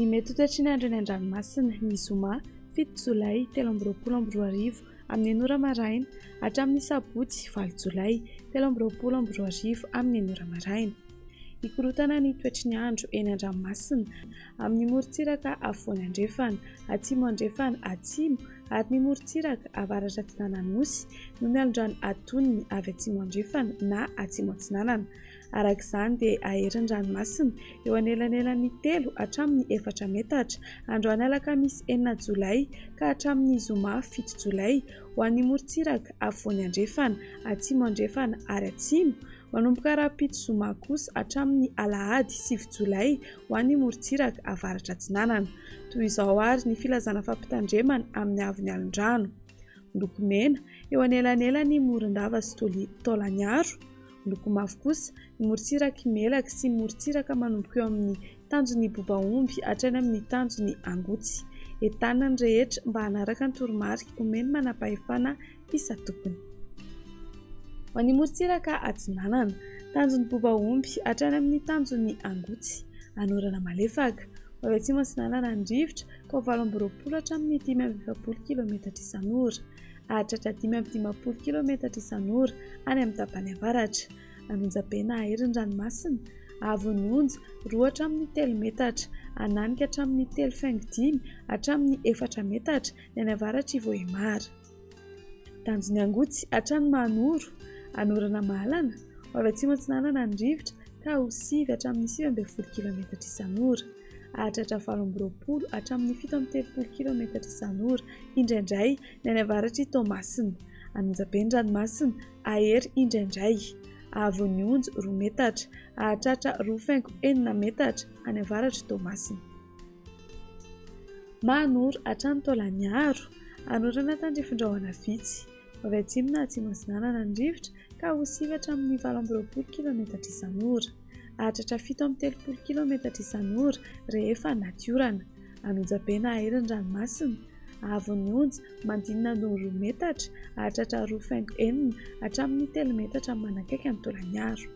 Ny mety ho toetrin'andro eny an-dranomasina ny zoma 7 Jolay 2024 amin'ny 9 maraina hatramin'ny sabotsy 9 Jolay 2024 amin'ny 9 maraina. Ikorotana ny toetry ny andro eny an-dranomasina amin'ny morontsiraka afovoany andrefana, atsimo andrefana atsimo ary ny morontsiraka avaratra atsinanana-nosy no mialondrano atonony avy atsimo andrefana na atsimo atsinanana. Arak'izany dia aherin'ny ranomasina eo anelanelan'ny 3 hatramin'ny 4 metatra androany alakamisy 9 Jolay ka hatramin'ny zoma 7 Jolay ho an'ny morontsiraka afovoany andrefana, atsimo andrefana ary atsimo, manomboka rapitso zoma kosa hatramin'ny alahady 7 Jolay ho an'ny morontsiraka avaratra atsinanana. Toy izao ary ny filazana fampitandremana amin'ny avy ny alondrano. Loko mena eo anelanelan'ny morondava sy taolaniaro. Loko mavo kosa ny morontsiraka melaka sy ny morontsiraka manomboka eo amin'ny tanjon'ny bobaomby hatrany amin'ny tanjon'ny angotsy. Entanina ny rehetra mba hanaraka ny toromarika omeny manam-pahefana isatokony. Ho an'ny morontsiraka atsinanana, tanjon'ny bobaomby hatrany amin'ny tanjon'ny angotsy. Anorana malefaka ho avy atsimo atsinanana ny rivotra ka ho 8 hatramin'ny 570 km isan'ora. Hahatratra 510 km isan'ora any amin'ny tapany avaratra. Anonjam-pena aherin'ny ranomasina avon'ny onja 2 hatramin'ny 3 metatra, ananika hatramin'ny 3,5 hatramin'ny 4 metatra ny any avaratra Ivohimara. Tanjon'ny angotsy hatrany Manoro, anorana mahalana ho avy atsimo atsinanana ny rivotra ka ho 9 hatramin'ny 9,10 km isan'ora. Hahatratra 8 hatramin'ny 7,30 km isan'ora indraindray ny any avaratra Toamasina. Anonjam-pen'ny ranomasina ahery indraindray. Avon'ny onja 2 metatra, hahatratra 2,9 metatra any avaratra Toamasina. Manoro hatrany taolaniaro, anorana tandrifin-drahona vitsy ho avy atsimo na atsimo atsinanana ny rivotra ka ho 7 hatramin'ny 18 km isan'ora. Hahatratra 7,30 km isan'ora rehefa natiorana. Anonjam-pena aherin'ny ranomasina avon'ny onja mandinina 2 metatra, hahatratra 2,9 hatramin'ny 3 metatra manakaiky amin'ny taolaniaro.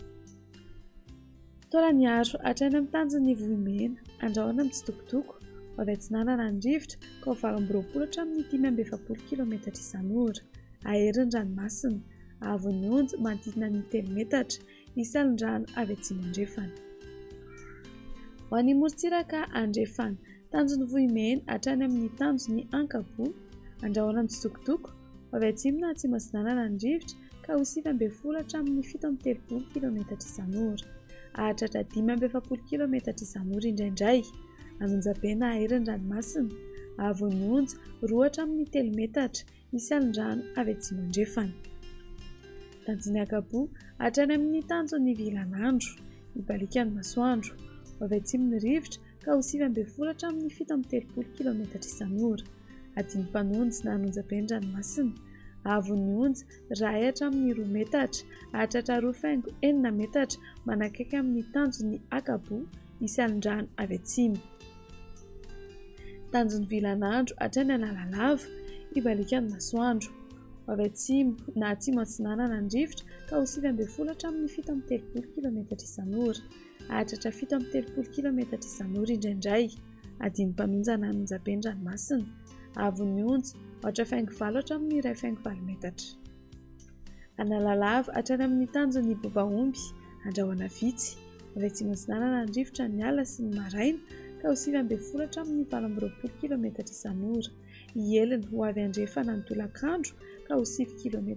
Taolaniaro hatrany amin'ny tanjon'ny vohimena, andrahoana mitsitokotoko ho avy atsinanana ny rivotra ka ho 20 hatramin'ny 5,70 km isan'ora. Aherin'ny ranomasina avon'ny onja mandinina ny 3 metatra, isy alondrano avy atsimo andrefana. Ho an'ny morontsiraka andrefana, tanjon'ny vohimena hatrany amin'ny tanjon'ny ankabo, andrahoana mitsitokotoko ho avy atsimo na atsimo atsinanana ny rivotra ka ho 9,10 hatramin'ny 7,30 km isan'ora. Hahatratra 5,70 km isan'ora indraindray. Anonjam-pena aherin'ny ranomasina avon'ny onja 2 hatramin'ny 3 metatra, isy alondrano avy atsimo andrefana. Tanjon'ny ankabo hatrany amin'ny tanjon'ny vilanandro, ibalikan'ny masoandro ho avy atsimon'ny rivotra ka ho 9,10 hatramin'ny 7,30 km isan'ora. Adiny mpanonjy na anonjam-pen'ny ranomasina avon'ny onja 1 hatramin'ny 2 metatra, hahatratra 2,9 metatra manakaiky amin'ny tanjon'ny ankabo, isy alondrano avy atsimo. Tanjon'ny vilanandro hatrany Analalava, ibalikan'ny masoandro ho avy atsimo na atsimo atsinanana ny rivotra ka ho 9,10 hatramin'ny 7,30 km isan'ora. Hahatratra 7,30 km isan'ora indraindray. Adiny mpanonjana anonjam-pen'ny ranomasina avon'ny onja 8,9 hatramin'ny 2,9 metatra. Analalava hatrany amin'ny tanjon'ny bobaomby, andrahoana vitsy ho avy atsimo atsinanana ny rivotra ny ala sy ny maraina ka ho 9,10 hatramin'ny 20 km isan'ora. Ieliny ho avy andrefana ny tolakandro ka ho 7 km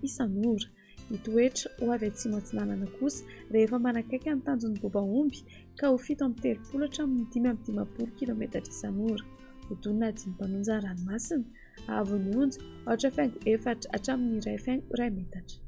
isan'ora. Ny toetra ho avy atsimo atsinanana kosa rehefa manakaiky ny tanjon'ny bobaomby ka ho 7,30 hatramin'ny 5,10 km isan'ora. Hodonina adiny mpanonja ranomasina avon'ny onja 8,4 hatramin'ny 2,2 metatra.